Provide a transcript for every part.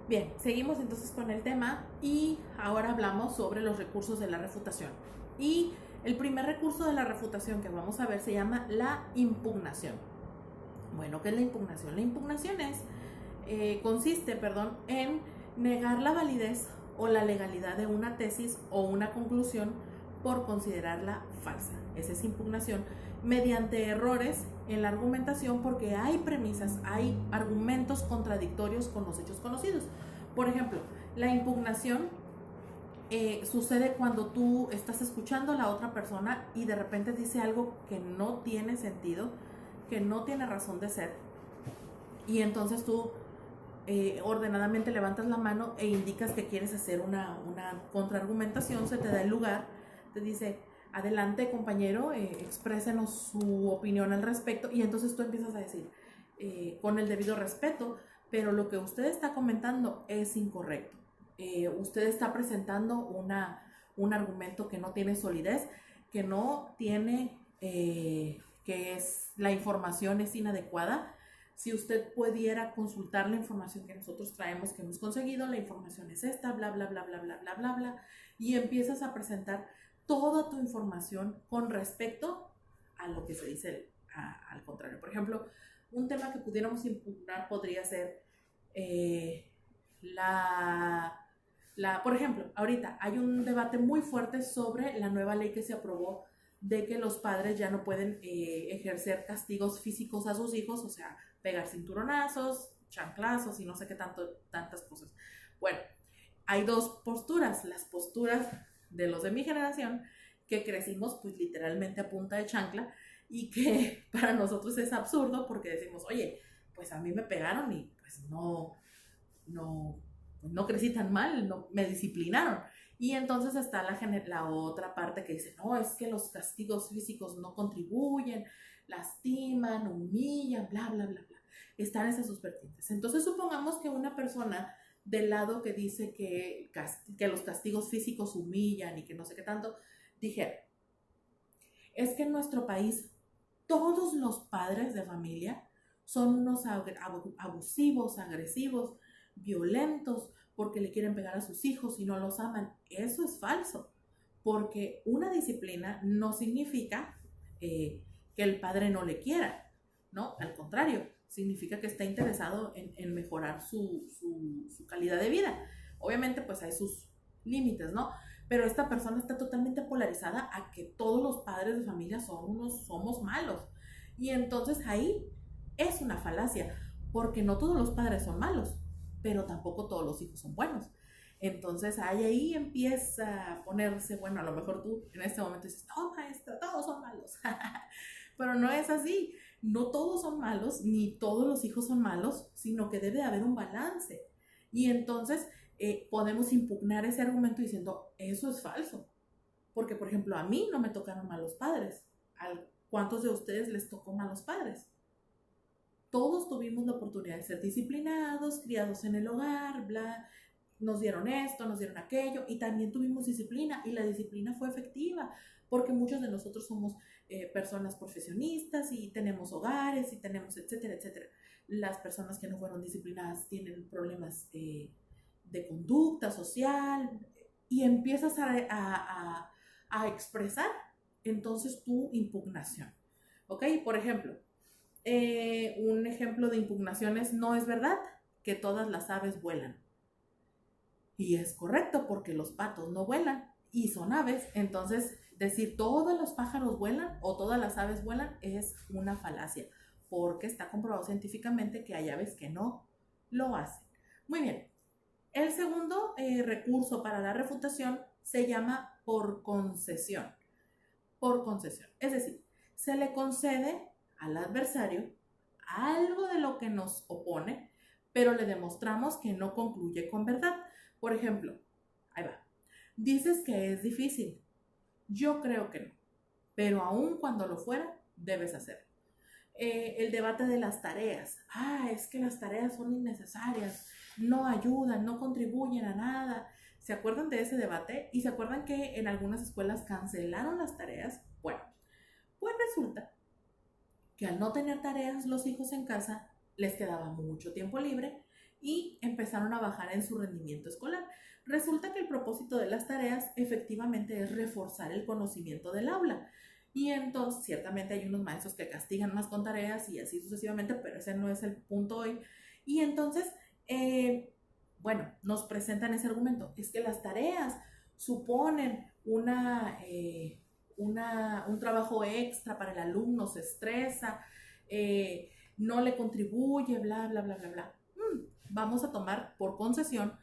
Bien, seguimos entonces con el tema y ahora hablamos sobre los recursos de la refutación. Y el primer recurso de la refutación que vamos a ver se llama la impugnación. Bueno, ¿qué es la impugnación? La impugnación consiste en negar la validez o la legalidad de una tesis o una conclusión por considerarla falsa. Esa es impugnación mediante errores en la argumentación porque hay premisas, hay argumentos contradictorios con los hechos conocidos. Por ejemplo, la impugnación sucede cuando tú estás escuchando a la otra persona y de repente dice algo que no tiene sentido, que no tiene razón de ser, y entonces tú ordenadamente levantas la mano e indicas que quieres hacer una contraargumentación, se te da el lugar, te dice, adelante compañero, exprésenos su opinión al respecto, y entonces tú empiezas a decir, con el debido respeto, pero lo que usted está comentando es incorrecto. Usted está presentando un argumento que no tiene solidez, que no tiene, que es, la información es inadecuada. Si usted pudiera consultar la información que nosotros traemos, que hemos conseguido, la información es esta, bla, bla, bla, bla, bla, bla, bla, bla, y empiezas a presentar toda tu información con respecto a lo que se dice al contrario. Por ejemplo, un tema que pudiéramos impugnar podría ser por ejemplo, ahorita hay un debate muy fuerte sobre la nueva ley que se aprobó de que los padres ya no pueden ejercer castigos físicos a sus hijos, o sea, pegar cinturonazos, chanclazos y no sé qué tantas cosas. Bueno, hay dos posturas, las posturas de los de mi generación, que crecimos pues literalmente a punta de chancla y que para nosotros es absurdo porque decimos, oye, pues a mí me pegaron y pues no crecí tan mal, no, me disciplinaron. Y entonces está la otra parte que dice, no, es que los castigos físicos no contribuyen, lastiman, humillan, bla, bla, bla, bla. Están esas dos vertientes. Entonces supongamos que una persona del lado que dice que los castigos físicos humillan y que no sé qué tanto, dijera, es que en nuestro país todos los padres de familia son unos abusivos, agresivos, violentos, porque le quieren pegar a sus hijos y no los aman. Eso es falso, porque una disciplina no significa que el padre no le quiera, ¿no? Al contrario, significa que está interesado en mejorar su calidad de vida. Obviamente, pues hay sus límites, ¿no? Pero esta persona está totalmente polarizada a que todos los padres de familia somos malos. Y entonces ahí es una falacia, porque no todos los padres son malos, pero tampoco todos los hijos son buenos. Entonces ahí empieza a ponerse, bueno, a lo mejor tú en este momento dices, no, maestra, todos son malos. Pero no es así. No todos son malos, ni todos los hijos son malos, sino que debe haber un balance. Y entonces podemos impugnar ese argumento diciendo, eso es falso. Porque, por ejemplo, a mí no me tocaron malos padres. ¿Cuántos de ustedes les tocó malos padres? Todos tuvimos la oportunidad de ser disciplinados, criados en el hogar, bla, nos dieron esto, nos dieron aquello, y también tuvimos disciplina, y la disciplina fue efectiva, porque muchos de nosotros somos personas profesionistas, y tenemos hogares, y tenemos etcétera, etcétera. Las personas que no fueron disciplinadas tienen problemas de conducta social, y empiezas a expresar entonces tu impugnación. ¿Ok? Por ejemplo, un ejemplo de impugnaciones: no es verdad que todas las aves vuelan. Y es correcto, porque los patos no vuelan y son aves. Entonces, decir todos los pájaros vuelan o todas las aves vuelan es una falacia, porque está comprobado científicamente que hay aves que no lo hacen. Muy bien. El segundo recurso para la refutación se llama por concesión. Por concesión. Es decir, se le concede al adversario algo de lo que nos opone, pero le demostramos que no concluye con verdad. Por ejemplo, ahí va. Dices que es difícil. Yo creo que no. Pero aun cuando lo fuera, debes hacerlo. El debate de las tareas. Es que las tareas son innecesarias, no ayudan, no contribuyen a nada. ¿Se acuerdan de ese debate? ¿Y se acuerdan que en algunas escuelas cancelaron las tareas? Bueno, pues resulta que al no tener tareas los hijos en casa, les quedaba mucho tiempo libre y empezaron a bajar en su rendimiento escolar. Resulta que el propósito de las tareas efectivamente es reforzar el conocimiento del aula. Y entonces, ciertamente hay unos maestros que castigan más con tareas y así sucesivamente, pero ese no es el punto hoy. Y entonces, bueno, nos presentan ese argumento. Es que las tareas suponen un trabajo extra para el alumno, se estresa, no le contribuye, bla, bla, bla, bla, bla. Vamos a tomar por concesión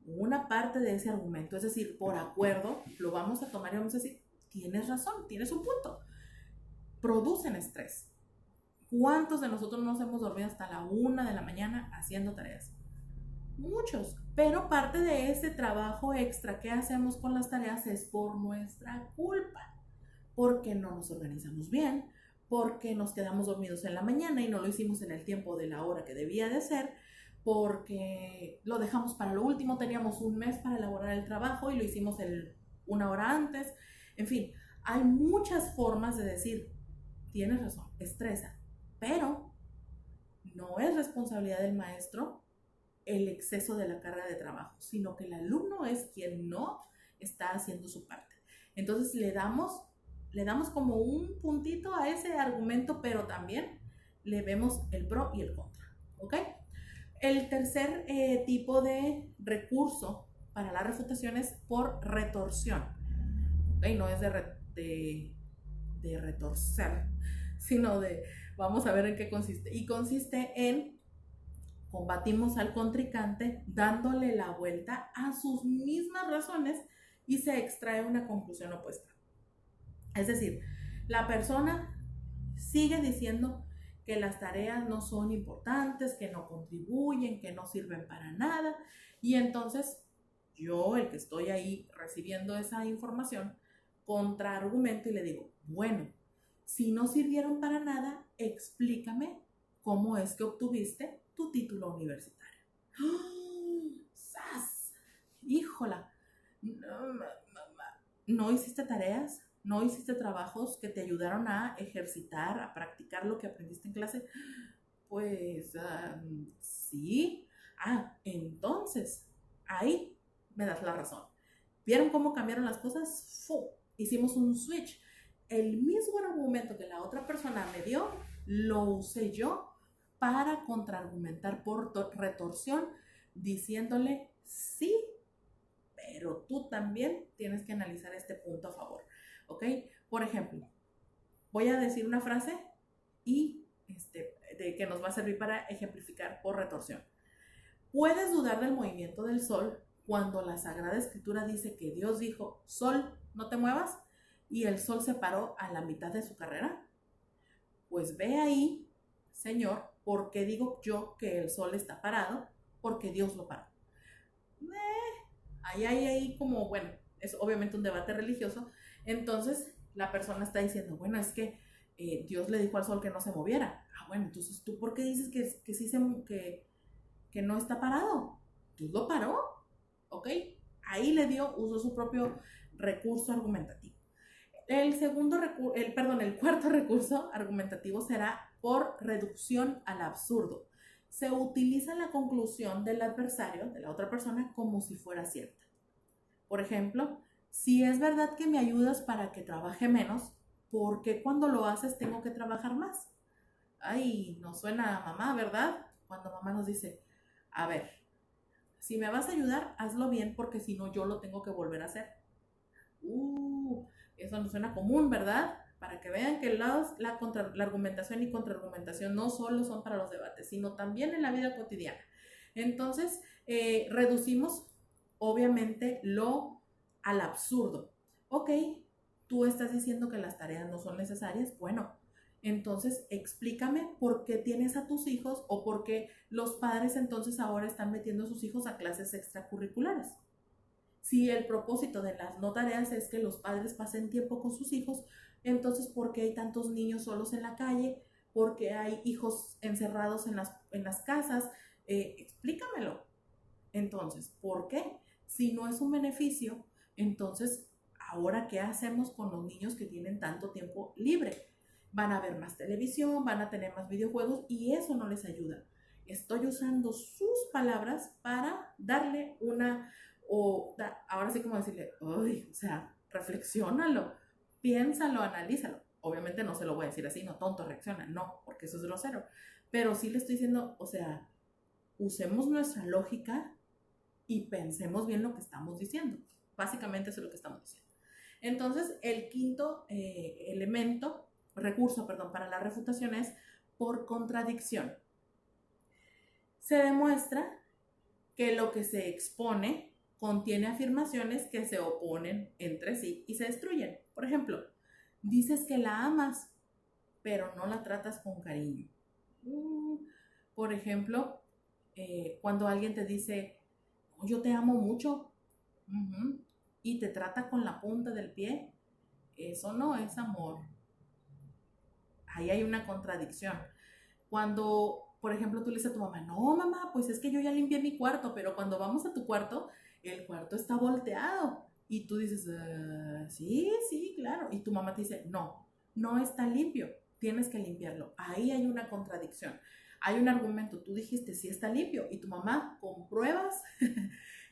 una parte de ese argumento, es decir, por acuerdo, lo vamos a tomar y vamos a decir, tienes razón, tienes un punto. Producen estrés. ¿Cuántos de nosotros nos hemos dormido hasta la 1 de la mañana haciendo tareas? Muchos, pero parte de ese trabajo extra que hacemos con las tareas es por nuestra culpa, porque no nos organizamos bien, porque nos quedamos dormidos en la mañana y no lo hicimos en el tiempo de la hora que debía de ser, porque lo dejamos para lo último, teníamos un mes para elaborar el trabajo y lo hicimos una hora antes. En fin, hay muchas formas de decir, tienes razón, estresa, pero no es responsabilidad del maestro el exceso de la carga de trabajo, sino que el alumno es quien no está haciendo su parte. Entonces le damos como un puntito a ese argumento, pero también le vemos el pro y el contra, ¿ok? El tercer tipo de recurso para la refutación es por retorsión, ¿ok? No es de retorcer, sino vamos a ver en qué consiste. Y consiste en combatimos al contrincante dándole la vuelta a sus mismas razones y se extrae una conclusión opuesta. Es decir, la persona sigue diciendo que las tareas no son importantes, que no contribuyen, que no sirven para nada, y entonces yo, el que estoy ahí recibiendo esa información, contraargumento y le digo, bueno, si no sirvieron para nada, explícame cómo es que obtuviste tu título universitario. ¡Oh! ¡Sas! ¡Híjola! ¿No hiciste tareas? ¿No hiciste trabajos que te ayudaron a ejercitar, a practicar lo que aprendiste en clase? Pues sí. Entonces, ahí me das la razón. ¿Vieron cómo cambiaron las cosas? ¡Fu! Hicimos un switch. El mismo argumento que la otra persona me dio, lo usé yo para contraargumentar por retorsión, diciéndole sí, pero tú también tienes que analizar este punto a favor, ¿ok? Por ejemplo, voy a decir una frase y que nos va a servir para ejemplificar por retorsión. Puedes dudar del movimiento del sol cuando la Sagrada Escritura dice que Dios dijo, sol, no te muevas, y el sol se paró a la mitad de su carrera. Pues ve ahí, Señor, ¿por qué digo yo que el sol está parado? Porque Dios lo paró. Ahí como, bueno, es obviamente un debate religioso. Entonces la persona está diciendo, bueno, es que Dios le dijo al sol que no se moviera. Bueno, entonces tú ¿por qué dices que sí que no está parado? Dios lo paró, ¿ok? Ahí usó su propio recurso argumentativo. El cuarto recurso argumentativo será por reducción al absurdo. Se utiliza la conclusión del adversario, de la otra persona, como si fuera cierta. Por ejemplo, si es verdad que me ayudas para que trabaje menos, ¿por qué cuando lo haces tengo que trabajar más? Ay, nos suena a mamá, ¿verdad? Cuando mamá nos dice, a ver, si me vas a ayudar, hazlo bien porque si no yo lo tengo que volver a hacer. Eso nos suena común, ¿verdad? Para que vean que la argumentación y contraargumentación no solo son para los debates, sino también en la vida cotidiana. Entonces, reducimos, obviamente, al absurdo. Ok, tú estás diciendo que las tareas no son necesarias. Bueno, entonces explícame por qué tienes a tus hijos o por qué los padres entonces ahora están metiendo a sus hijos a clases extracurriculares. Si el propósito de las no tareas es que los padres pasen tiempo con sus hijos, entonces ¿por qué hay tantos niños solos en la calle? ¿Por qué hay hijos encerrados en las casas? Explícamelo. Entonces, ¿por qué? Si no es un beneficio, entonces, ¿ahora qué hacemos con los niños que tienen tanto tiempo libre? Van a ver más televisión, van a tener más videojuegos y eso no les ayuda. estoy usando sus palabras para darle una, ahora sí como decirle, uy, o sea, reflexiónalo, piénsalo, analízalo. Obviamente no se lo voy a decir así, no, tonto, reacciona, no, porque eso es grosero. Pero sí le estoy diciendo, o sea, usemos nuestra lógica y pensemos bien lo que estamos diciendo. Básicamente eso es lo que estamos diciendo. Entonces, el quinto recurso, para la refutación es por contradicción. Se demuestra que lo que se expone contiene afirmaciones que se oponen entre sí y se destruyen. Por ejemplo, dices que la amas, pero no la tratas con cariño. Por ejemplo, cuando alguien te dice, oh, yo te amo mucho, y te trata con la punta del pie, eso no es amor. Ahí hay una contradicción. Cuando, por ejemplo, tú le dices a tu mamá, no, mamá, pues es que yo ya limpié mi cuarto, pero cuando vamos a tu cuarto, el cuarto está volteado. Y tú dices, sí, sí, claro. Y tu mamá te dice, no, no está limpio, tienes que limpiarlo. Ahí hay una contradicción. Hay un argumento, tú dijiste, sí está limpio, y tu mamá con pruebas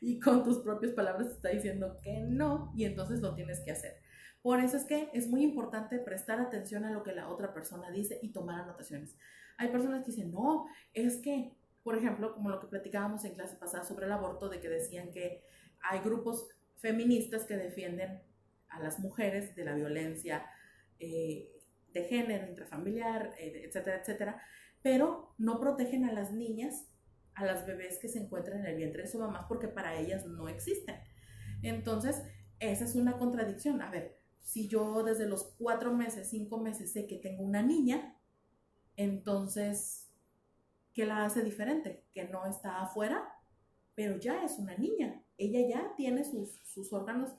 y con tus propias palabras te está diciendo que no, y entonces lo tienes que hacer. Por eso es que es muy importante prestar atención a lo que la otra persona dice y tomar anotaciones. Hay personas que dicen, no, es que, por ejemplo, como lo que platicábamos en clase pasada sobre el aborto, de que decían que hay grupos feministas que defienden a las mujeres de la violencia de género, intrafamiliar, etcétera, etcétera, pero no protegen a las niñas, a las bebés que se encuentran en el vientre de su mamá, porque para ellas no existen. Entonces, esa es una contradicción. A ver, si yo desde los 4 meses, 5 meses sé que tengo una niña, entonces, ¿qué la hace diferente? Que no está afuera, pero ya es una niña. Ella ya tiene sus órganos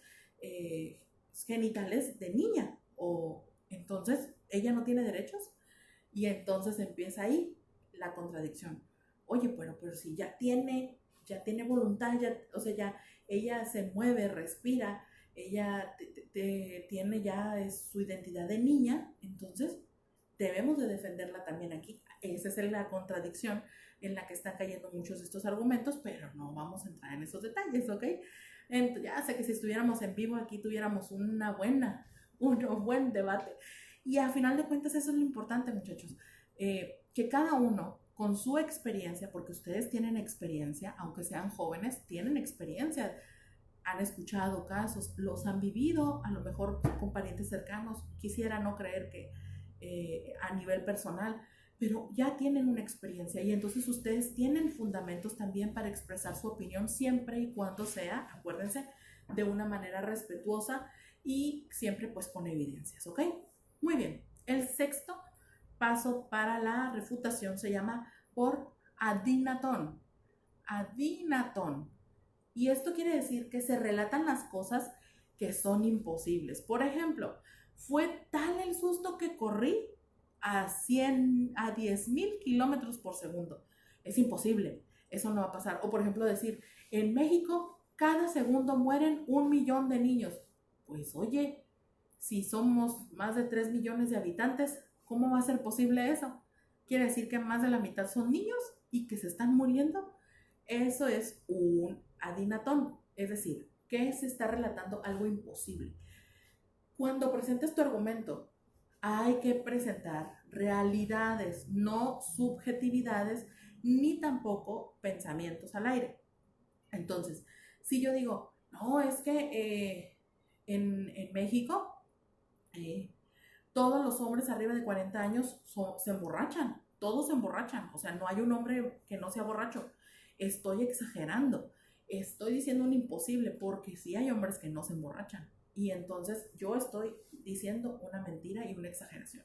genitales de niña. O entonces, ella no tiene derechos. Y entonces empieza ahí la contradicción. Oye, bueno, pero si ya tiene voluntad, ya, o sea, ya ella se mueve, respira, ella tiene ya su identidad de niña, entonces debemos de defenderla también aquí. Esa es la contradicción en la que están cayendo muchos de estos argumentos, pero no vamos a entrar en esos detalles, ¿ok? Entonces, ya sé que si estuviéramos en vivo aquí tuviéramos un buen debate. Y a final de cuentas eso es lo importante, muchachos, que cada uno con su experiencia, porque ustedes tienen experiencia, aunque sean jóvenes, tienen experiencia, han escuchado casos, los han vivido, a lo mejor con parientes cercanos, quisiera no creer que a nivel personal, pero ya tienen una experiencia y entonces ustedes tienen fundamentos también para expresar su opinión siempre y cuando sea, acuérdense, de una manera respetuosa y siempre pues con evidencias, ¿ok? Muy bien, el sexto paso para la refutación se llama por adinatón. Adinatón. Y esto quiere decir que se relatan las cosas que son imposibles. Por ejemplo, fue tal el susto que corrí a 10,000 kilómetros por segundo. Es imposible, eso no va a pasar. O por ejemplo decir, en México cada segundo mueren 1 millón de niños. Pues oye, si somos más de 3 millones de habitantes, ¿cómo va a ser posible eso? Quiere decir que más de la mitad son niños y que se están muriendo. Eso es un adinatón, es decir, que se está relatando algo imposible. Cuando presentes tu argumento, hay que presentar realidades, no subjetividades, ni tampoco pensamientos al aire. Entonces, si yo digo, no, es que en México todos los hombres arriba de 40 años se emborrachan, todos se emborrachan, o sea, no hay un hombre que no sea borracho. Estoy exagerando, estoy diciendo un imposible porque sí hay hombres que no se emborrachan y entonces yo estoy diciendo una mentira y una exageración.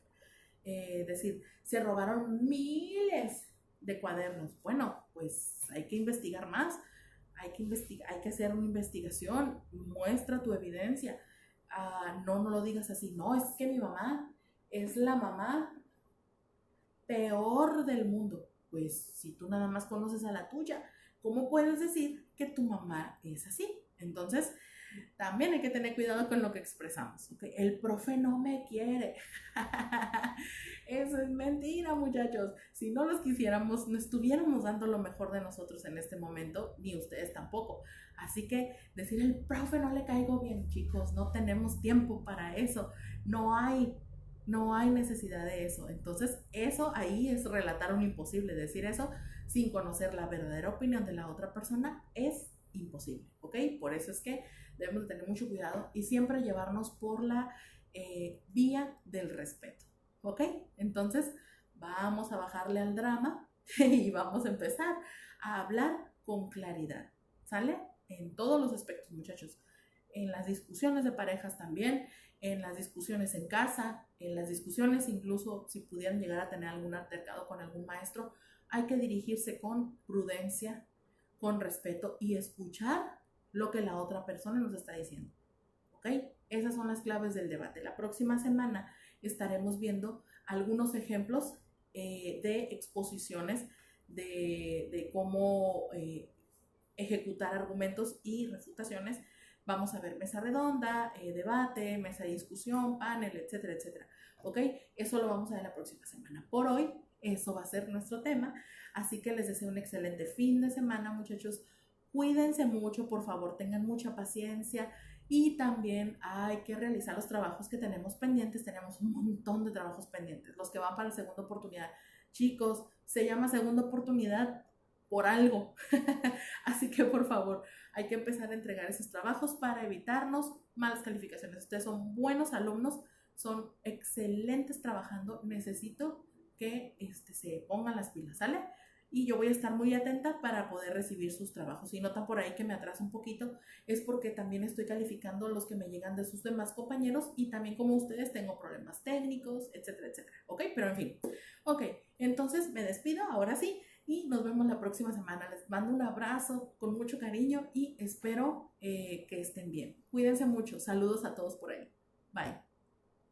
Decir, se robaron miles de cuadernos. Bueno, pues hay que investigar más, hay que hacer una investigación, muestra tu evidencia. No lo digas así, no, es que mi mamá es la mamá peor del mundo. Pues si tú nada más conoces a la tuya, ¿cómo puedes decir que tu mamá es así? Entonces, También hay que tener cuidado con lo que expresamos. ¿Okay? El profe no me quiere. Eso es mentira, muchachos. Si no los quisiéramos, no estuviéramos dando lo mejor de nosotros en este momento, ni ustedes tampoco. Así que decir el profe no le caigo bien, chicos, no tenemos tiempo para eso. No hay, no hay necesidad de eso. Entonces, eso ahí es relatar un imposible. Decir eso sin conocer la verdadera opinión de la otra persona es imposible, ¿ok? Por eso es que debemos de tener mucho cuidado y siempre llevarnos por la vía del respeto, ¿ok? Entonces, vamos a bajarle al drama y vamos a empezar a hablar con claridad, ¿sale? En todos los aspectos, muchachos. En las discusiones de parejas también, en las discusiones en casa, en las discusiones incluso si pudieran llegar a tener algún altercado con algún maestro, hay que dirigirse con prudencia, con respeto y escuchar lo que la otra persona nos está diciendo. ¿Ok? Esas son las claves del debate. La próxima semana estaremos viendo algunos ejemplos de exposiciones de cómo ejecutar argumentos y refutaciones. Vamos a ver mesa redonda, debate, mesa de discusión, panel, etcétera, etcétera. ¿Ok? Eso lo vamos a ver la próxima semana. Por hoy, eso va a ser nuestro tema. Así que les deseo un excelente fin de semana, muchachos. Cuídense mucho, por favor, tengan mucha paciencia y también hay que realizar los trabajos que tenemos pendientes. Tenemos un montón de trabajos pendientes, los que van para la segunda oportunidad. Chicos, se llama segunda oportunidad por algo. Así que por favor, hay que empezar a entregar esos trabajos para evitarnos malas calificaciones. Ustedes son buenos alumnos, son excelentes trabajando. Necesito que se pongan las pilas, ¿sale? Y yo voy a estar muy atenta para poder recibir sus trabajos. Si notan por ahí que me atraso un poquito, es porque también estoy calificando los que me llegan de sus demás compañeros y también como ustedes tengo problemas técnicos, etcétera, etcétera. ¿Ok? Pero en fin. Ok, entonces me despido, ahora sí, y nos vemos la próxima semana. Les mando un abrazo con mucho cariño y espero que estén bien. Cuídense mucho. Saludos a todos por ahí. Bye.